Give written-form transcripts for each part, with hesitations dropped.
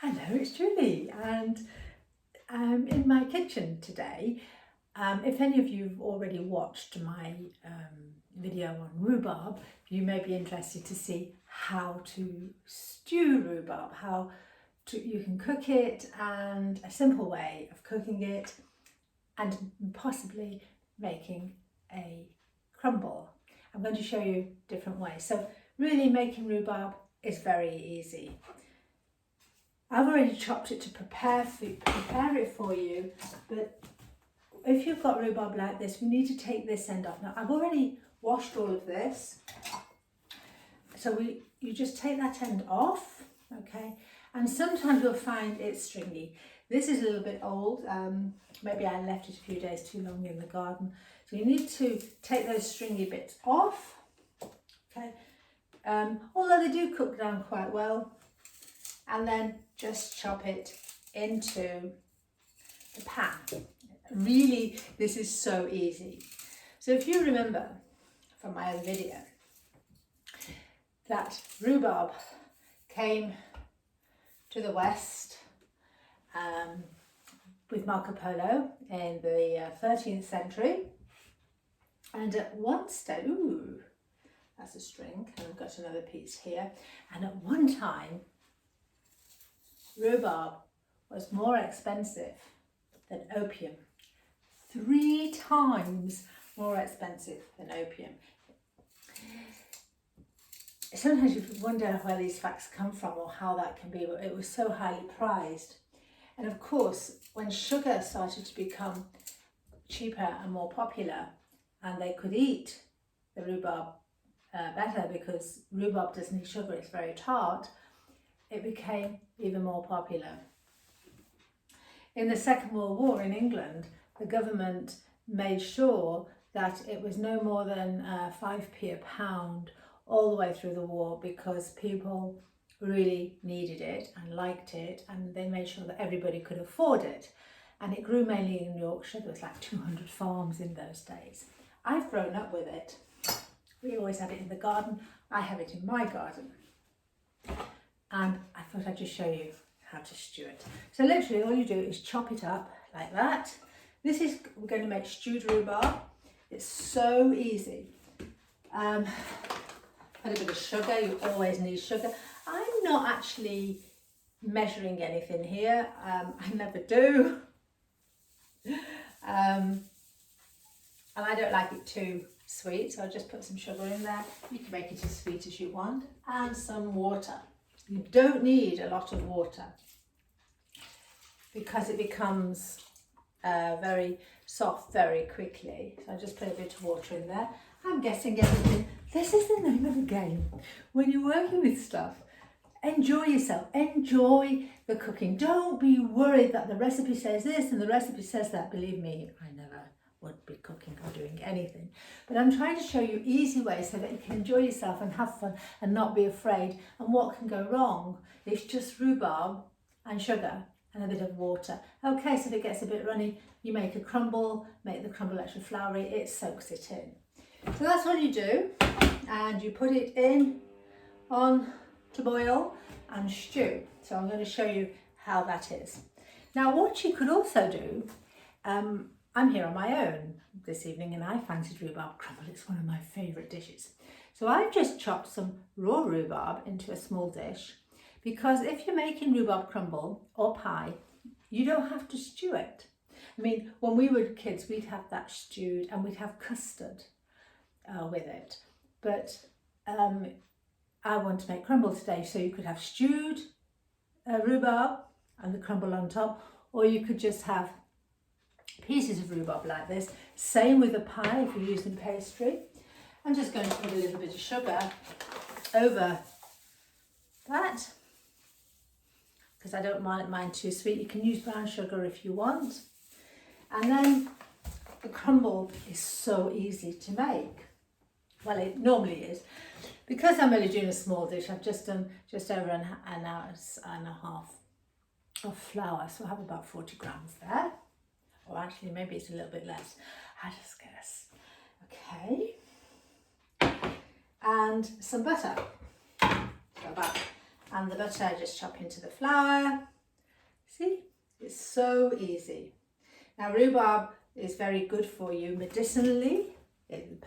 Hello, it's Julie, and I'm in my kitchen today. If any of you have already watched my video on rhubarb, you may be interested to see how to stew rhubarb, you can cook it, and a simple way of cooking it, and possibly making a crumble. I'm going to show you different ways. So really making rhubarb is very easy. I've already chopped it to prepare it for you, but if you've got rhubarb like this, we need to take this end off. Now I've already washed all of this, so you just take that end off, okay? And sometimes you'll find it's stringy. This is a little bit old, maybe I left it a few days too long in the garden. So you need to take those stringy bits off, okay? Although they do cook down quite well. And then just chop it into the pan. Really, this is so easy. So if you remember from my other video that rhubarb came to the West with Marco Polo in the 13th century, and at one stage, ooh, that's a string, and I've got another piece here, and at one time rhubarb was more expensive than opium. 3 times more expensive than opium. Sometimes you wonder where these facts come from or how that can be, but it was so highly prized. And of course, when sugar started to become cheaper and more popular, and they could eat the rhubarb better because rhubarb doesn't need sugar, it's very tart, it became even more popular. In the Second World War in England, the government made sure that it was no more than 5p a pound all the way through the war, because people really needed it and liked it, and they made sure that everybody could afford it. And it grew mainly in Yorkshire. There was like 200 farms in those days. I've grown up with it. We always had it in the garden. I have it in my garden. And I thought I'd just show you how to stew it. So literally all you do is chop it up like that. We're going to make stewed rhubarb. It's so easy. Add a bit of sugar, you always need sugar. I'm not actually measuring anything here, I never do. And I don't like it too sweet, so I'll just put some sugar in there. You can make it as sweet as you want, and some water. You don't need a lot of water because it becomes very soft very quickly. So I just put a bit of water in there. I'm guessing everything. This is the name of the game. When you're working with stuff, enjoy yourself, enjoy the cooking. Don't be worried that the recipe says this and the recipe says that. Believe me, I never would be cooking or doing anything. But I'm trying to show you easy ways so that you can enjoy yourself and have fun and not be afraid. And what can go wrong? It's just rhubarb and sugar and a bit of water. Okay, so if it gets a bit runny, you make a crumble, make the crumble extra floury, it soaks it in. So that's what you do, and you put it in on to boil and stew. So I'm going to show you how that is. Now what you could also do, I'm here on my own this evening and I fancied rhubarb crumble. It's one of my favourite dishes. So I've just chopped some raw rhubarb into a small dish, because if you're making rhubarb crumble or pie, you don't have to stew it. I mean, when we were kids, we'd have that stewed and we'd have custard with it. But I want to make crumble today, so you could have stewed rhubarb and the crumble on top, or you could just have pieces of rhubarb like this. Same with a pie if you're using pastry. I'm just going to put a little bit of sugar over that because I don't mind mine too sweet. You can use brown sugar if you want. And then the crumble is so easy to make. Well, it normally is. Because I'm only doing a small dish, I've just done just over an hour and a half of flour. So I have about 40 grams there. Or actually, maybe it's a little bit less. I just guess. Okay. And some butter. So about And the butter I just chop into the flour. See, it's so easy. Now rhubarb is very good for you medicinally.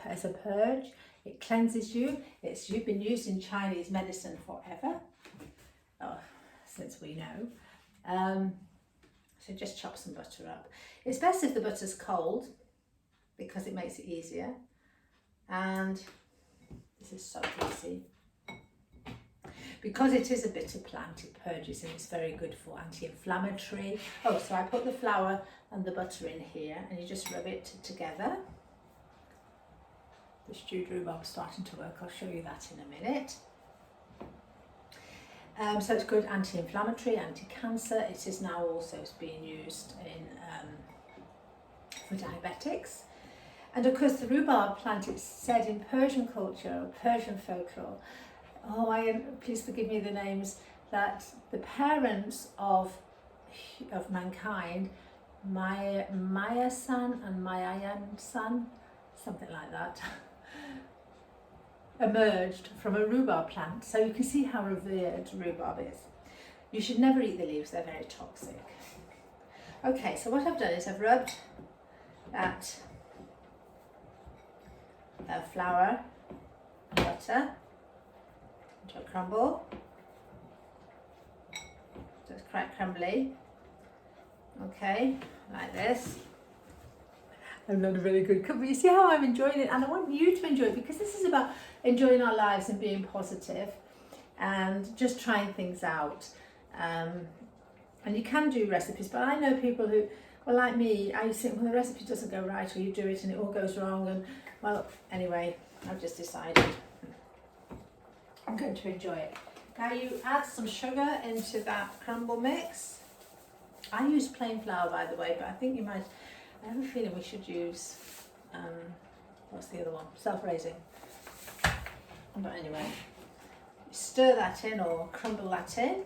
As a purge, it cleanses you. You've been used in Chinese medicine forever, since we know. So just chop some butter up. It's best if the butter's cold because it makes it easier. And this is so easy. Because it is a bitter plant, it purges and it's very good for anti-inflammatory. Oh, so I put the flour and the butter in here and you just rub it together. The stewed rhubarb is starting to work. I'll show you that in a minute. So it's good anti-inflammatory, anti-cancer. It is now also being used for diabetics. And of course the rhubarb plant, it's said in Persian culture, Persian folklore, please forgive me the names, that the parents of mankind, Maya-san and Mayayan-san, something like that, emerged from a rhubarb plant. So you can see how revered rhubarb is. You should never eat the leaves, they're very toxic. Okay, so what I've done is I've rubbed that flour and butter into a crumble. So it's quite crumbly. Okay, like this. I'm not a very good cook, but you see how I'm enjoying it, and I want you to enjoy it because this is about enjoying our lives and being positive and just trying things out. And you can do recipes, but I know people who, well, like me, I think, well, the recipe doesn't go right, or you do it and it all goes wrong, and well, anyway, I've just decided I'm going to enjoy it. Now you add some sugar into that crumble mix. I use plain flour, by the way, but I think you might, I have a feeling we should use, what's the other one? Self-raising. But anyway, stir that in or crumble that in.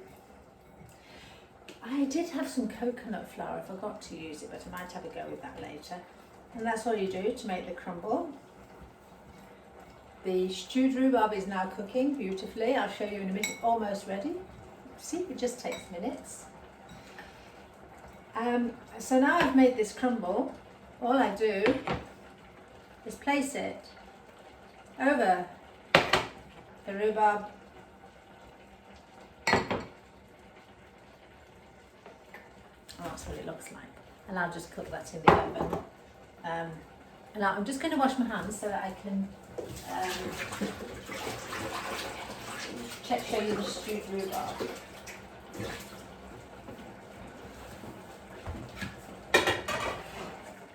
I did have some coconut flour, I forgot to use it, but I might have a go with that later. And that's all you do to make the crumble. The stewed rhubarb is now cooking beautifully. I'll show you in a minute, almost ready. See, it just takes minutes. So now I've made this crumble, all I do is place it over the rhubarb. Oh, that's what it looks like. And I'll just cook that in the oven. And I'm just going to wash my hands so that I can show you the stewed rhubarb.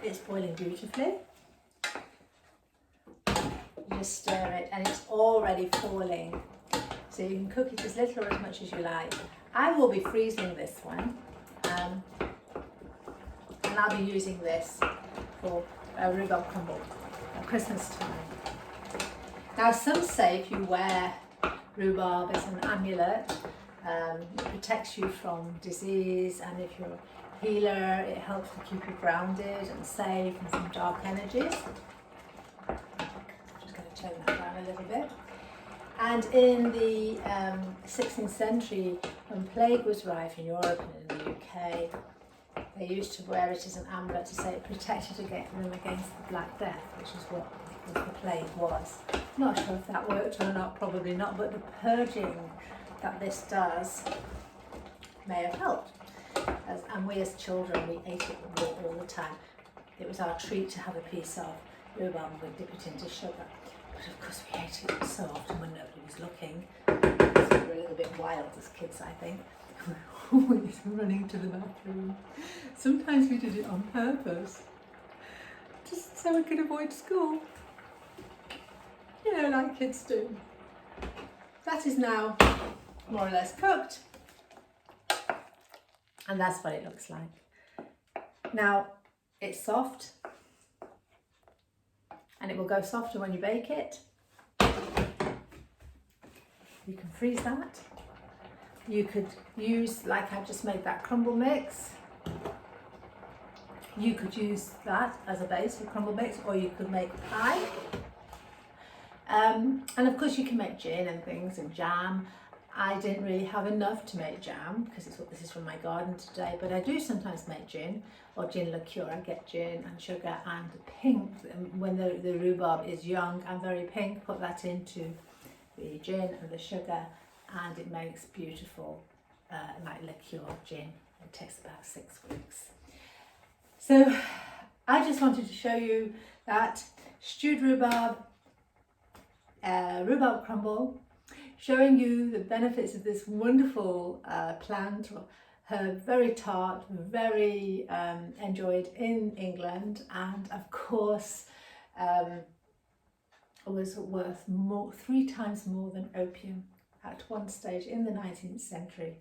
It's boiling beautifully. You just stir it and it's already falling. So you can cook it as little or as much as you like. I will be freezing this one. And I'll be using this for a rhubarb crumble at Christmas time. Now some say if you wear rhubarb as an amulet, it protects you from disease, and if you're a healer, it helps to keep you grounded and safe and from dark energies. I'm just going to turn that down a little bit. And in the 16th century, when plague was rife in Europe and in the UK, they used to wear it as an amulet to say it protected them against the Black Death, which is what the plague was. I'm not sure if that worked or not, probably not, but the purging that this does may have helped. And we as children, we ate it all the time. It was our treat to have a piece of rhubarb and we'd dip it into sugar. But of course we ate it so often when nobody was looking. So we were a little bit wild as kids, I think. We were always running to the bathroom. Sometimes we did it on purpose, just so we could avoid school. You know, like kids do. That is now more or less cooked. And that's what it looks like. Now, it's soft. And it will go softer when you bake it. You can freeze that. You could use, like I've just made that crumble mix. You could use that as a base for crumble mix, or you could make pie. And of course you can make gin and things and jam. I didn't really have enough to make jam because this is from my garden today, but I do sometimes make gin or gin liqueur. I get gin and sugar and pink. When the rhubarb is young and very pink, put that into the gin and the sugar, and it makes beautiful like liqueur gin. It takes about 6 weeks. So I just wanted to show you that stewed rhubarb, rhubarb crumble, showing you the benefits of this wonderful plant or herb, very tart, very enjoyed in England, and of course was worth 3 times more than opium at one stage in the 19th century,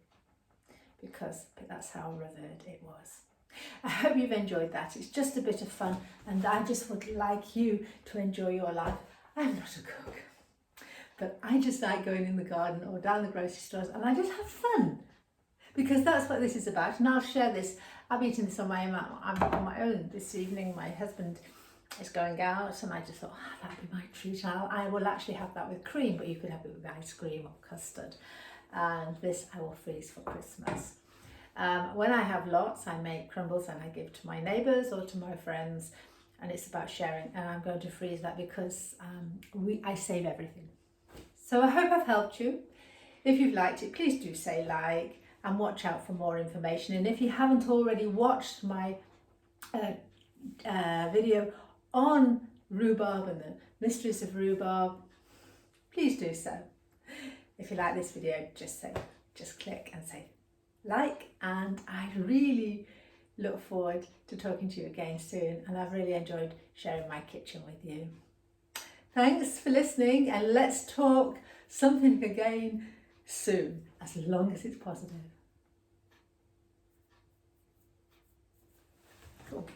because that's how revered it was. I hope you've enjoyed that. It's just a bit of fun, and I just would like you to enjoy your life. I'm not a cook, but I just like going in the garden or down the grocery stores, and I just have fun, because that's what this is about. And I'll share this. I've eaten this on my own this evening. My husband is going out, and I just thought, that'd be my treat. I will actually have that with cream, but you could have it with ice cream or custard. And this I will freeze for Christmas. When I have lots, I make crumbles and I give to my neighbours or to my friends, and it's about sharing. And I'm going to freeze that because I save everything. So I hope I've helped you. If you've liked it, please do say like and watch out for more information. And if you haven't already watched my video on rhubarb and the mysteries of rhubarb, please do so. If you like this video, just click and say like, and I really look forward to talking to you again soon, and I've really enjoyed sharing my kitchen with you. Thanks for listening, and let's talk something again soon, as long as it's positive. Cool.